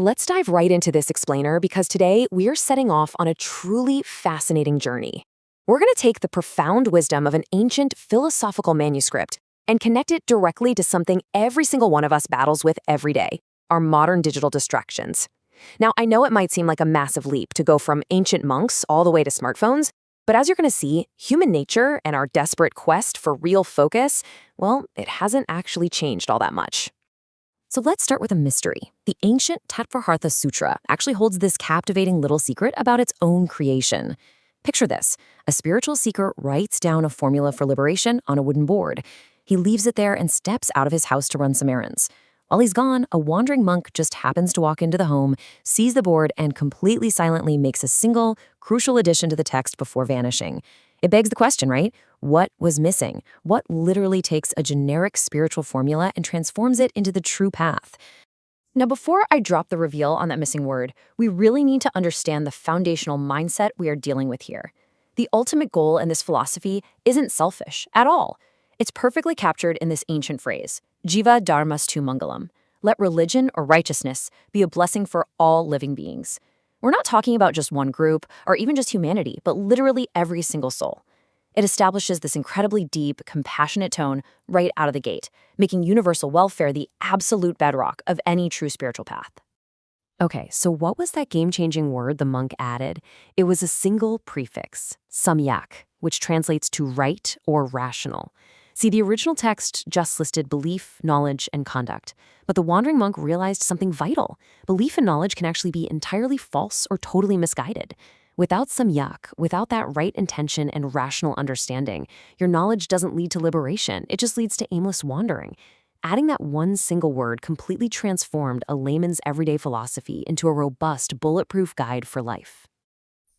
Let's dive right into this explainer because today we're setting off on a truly fascinating journey. We're going to take the profound wisdom of an ancient philosophical manuscript and connect it directly to something every single one of us battles with every day, our modern digital distractions. Now, I know it might seem like a massive leap to go from ancient monks all the way to smartphones, but as you're going to see, human nature and our desperate quest for real focus, well, it hasn't actually changed all that much. So let's start with a mystery. The ancient TatvarthaSutra actually holds this captivating little secret about its own creation. Picture this. A spiritual seeker writes down a formula for liberation on a wooden board. He leaves it there and steps out of his house to run some errands. While he's gone, a wandering monk just happens to walk into the home, sees the board, and completely silently makes a single, crucial addition to the text before vanishing. It begs the question, right? What was missing? What literally takes a generic spiritual formula and transforms it into the true path? Now, before I drop the reveal on that missing word, we really need to understand the foundational mindset we are dealing with here. The ultimate goal in this philosophy isn't selfish at all. It's perfectly captured in this ancient phrase, Jiva Dharmastu Mangalam. Let religion or righteousness be a blessing for all living beings. We're not talking about just one group or even just humanity, but literally every single soul. It establishes this incredibly deep, compassionate tone right out of the gate, making universal welfare the absolute bedrock of any true spiritual path. Okay, so what was that game-changing word the monk added? It was a single prefix, samyak, which translates to right or rational. See, the original text just listed belief, knowledge, and conduct. But the wandering monk realized something vital. Belief and knowledge can actually be entirely false or totally misguided. Without samyak, without that right intention and rational understanding, your knowledge doesn't lead to liberation. It just leads to aimless wandering. Adding that one single word completely transformed a layman's everyday philosophy into a robust, bulletproof guide for life.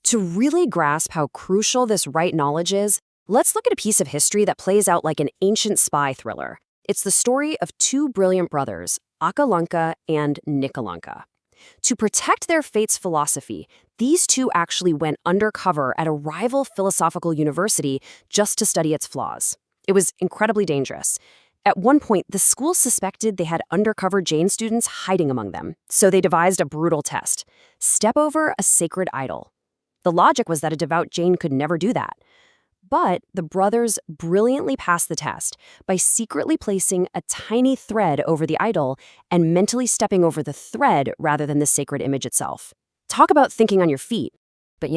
To really grasp how crucial this right knowledge is, let's look at a piece of history that plays out like an ancient spy thriller. It's the story of two brilliant brothers, Akalanka and Nikalanka. To protect their fate's philosophy, these two actually went undercover at a rival philosophical university just to study its flaws. It was incredibly dangerous. At one point, the school suspected they had undercover Jain students hiding among them, so they devised a brutal test. Step over a sacred idol. The logic was that a devout Jain could never do that. But the brothers brilliantly passed the test by secretly placing a tiny thread over the idol and mentally stepping over the thread rather than the sacred image itself. Talk about thinking on your feet. But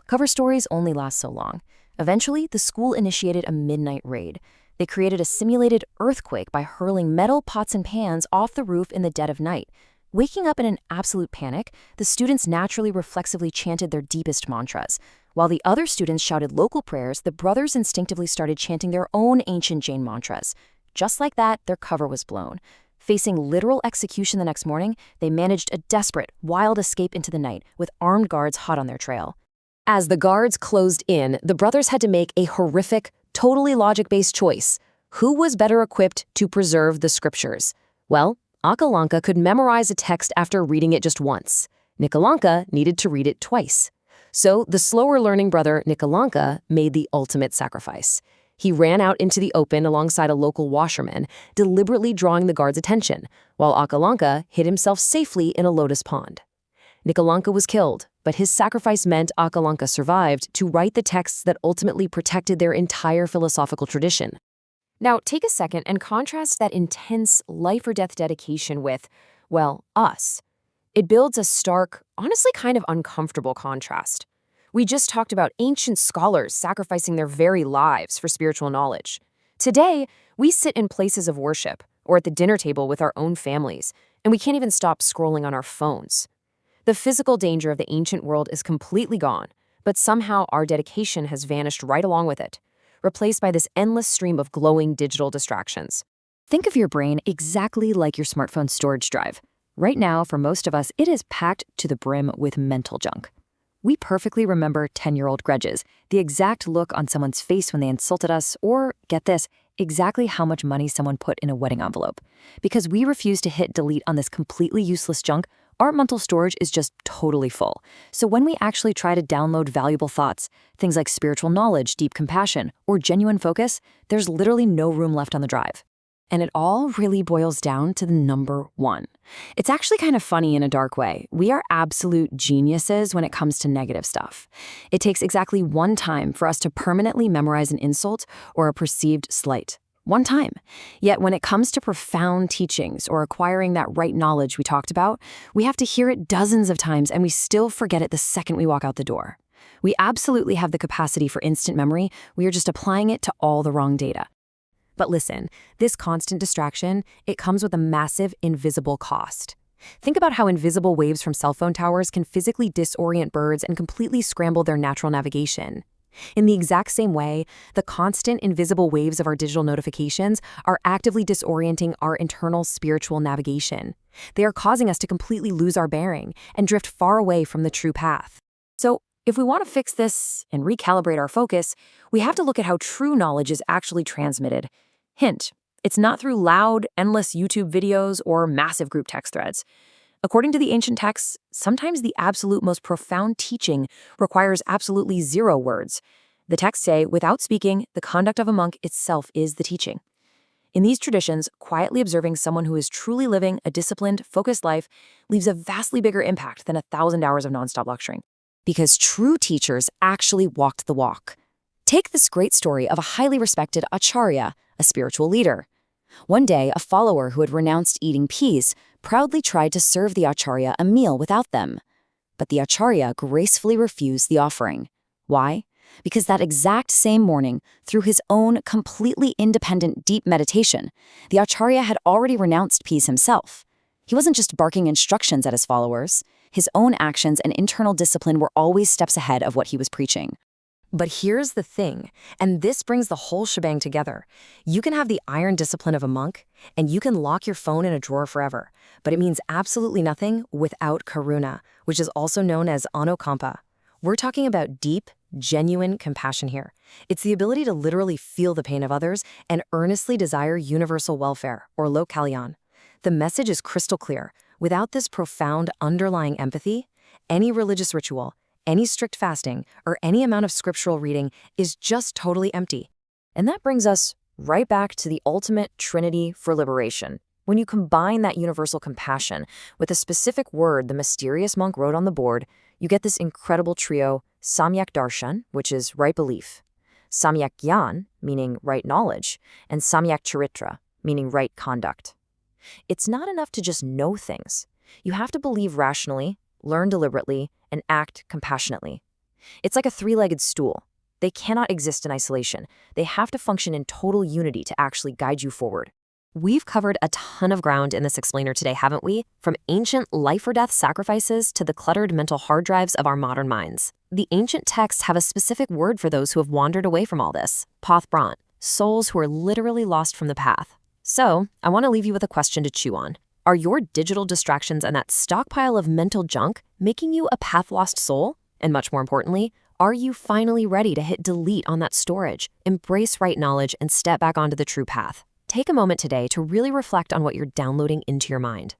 cover stories only last so long. Eventually, the school initiated a midnight raid. They created a simulated earthquake by hurling metal pots and pans off the roof in the dead of night. Waking up in an absolute panic, the students naturally reflexively chanted their deepest mantras. While the other students shouted local prayers, the brothers instinctively started chanting their own ancient Jain mantras. Just like that, their cover was blown. Facing literal execution the next morning, they managed a desperate, wild escape into the night, with armed guards hot on their trail. As the guards closed in, the brothers had to make a horrific, totally logic-based choice. Who was better equipped to preserve the scriptures? Well, Akalanka could memorize a text after reading it just once. Nikalanka needed to read it twice. So the slower-learning brother, Nikalanka, made the ultimate sacrifice. He ran out into the open alongside a local washerman, deliberately drawing the guard's attention, while Akalanka hid himself safely in a lotus pond. Nikalanka was killed, but his sacrifice meant Akalanka survived to write the texts that ultimately protected their entire philosophical tradition. Now, take a second and contrast that intense life-or-death dedication with, well, us. It builds a stark, honestly kind of uncomfortable contrast. We just talked about ancient scholars sacrificing their very lives for spiritual knowledge. Today, we sit in places of worship or at the dinner table with our own families, and we can't even stop scrolling on our phones. The physical danger of the ancient world is completely gone, but somehow our dedication has vanished right along with it, replaced by this endless stream of glowing digital distractions. Think of your brain exactly like your smartphone storage drive. Right now, for most of us, it is packed to the brim with mental junk. We perfectly remember 10-year-old grudges, the exact look on someone's face when they insulted us, or, get this, exactly how much money someone put in a wedding envelope. Because we refuse to hit delete on this completely useless junk, our mental storage is just totally full. So when we actually try to download valuable thoughts, things like spiritual knowledge, deep compassion, or genuine focus, there's literally no room left on the drive. And it all really boils down to the number one. It's actually kind of funny in a dark way. We are absolute geniuses when it comes to negative stuff. It takes exactly one time for us to permanently memorize an insult or a perceived slight. One time. Yet when it comes to profound teachings or acquiring that right knowledge we talked about, we have to hear it dozens of times and we still forget it the second we walk out the door. We absolutely have the capacity for instant memory. We are just applying it to all the wrong data. But listen, this constant distraction, it comes with a massive invisible cost. Think about how invisible waves from cell phone towers can physically disorient birds and completely scramble their natural navigation. In the exact same way, the constant invisible waves of our digital notifications are actively disorienting our internal spiritual navigation. They are causing us to completely lose our bearing and drift far away from the true path. So, if we want to fix this and recalibrate our focus, we have to look at how true knowledge is actually transmitted. Hint, it's not through loud, endless YouTube videos or massive group text threads. According to the ancient texts, sometimes the absolute most profound teaching requires absolutely 0 words. The texts say, without speaking, the conduct of a monk itself is the teaching. In these traditions, quietly observing someone who is truly living a disciplined, focused life leaves a vastly bigger impact than 1,000 hours of nonstop lecturing. Because true teachers actually walked the walk. Take this great story of a highly respected acharya, a spiritual leader. One day, a follower who had renounced eating peas proudly tried to serve the acharya a meal without them. But the acharya gracefully refused the offering. Why? Because that exact same morning, through his own completely independent deep meditation, the acharya had already renounced peas himself. He wasn't just barking instructions at his followers. His own actions and internal discipline were always steps ahead of what he was preaching. But here's the thing, and this brings the whole shebang together. You can have the iron discipline of a monk, and you can lock your phone in a drawer forever, but it means absolutely nothing without karuna, which is also known as anukampa. We're talking about deep, genuine compassion here. It's the ability to literally feel the pain of others and earnestly desire universal welfare, or lok kalyan. The message is crystal clear. Without this profound underlying empathy, any religious ritual, any strict fasting, or any amount of scriptural reading is just totally empty. And that brings us right back to the ultimate trinity for liberation. When you combine that universal compassion with a specific word the mysterious monk wrote on the board, you get this incredible trio, samyak darshan, which is right belief, samyak gyan, meaning right knowledge, and samyak charitra, meaning right conduct. It's not enough to just know things. You have to believe rationally, learn deliberately, and act compassionately. It's like a 3-legged stool. They cannot exist in isolation. They have to function in total unity to actually guide you forward. We've covered a ton of ground in this explainer today, haven't we? From ancient life-or-death sacrifices to the cluttered mental hard drives of our modern minds. The ancient texts have a specific word for those who have wandered away from all this, path brant, souls who are literally lost from the path. So, I want to leave you with a question to chew on. Are your digital distractions and that stockpile of mental junk making you a path-lost soul? And much more importantly, are you finally ready to hit delete on that storage, embrace right knowledge, and step back onto the true path? Take a moment today to really reflect on what you're downloading into your mind.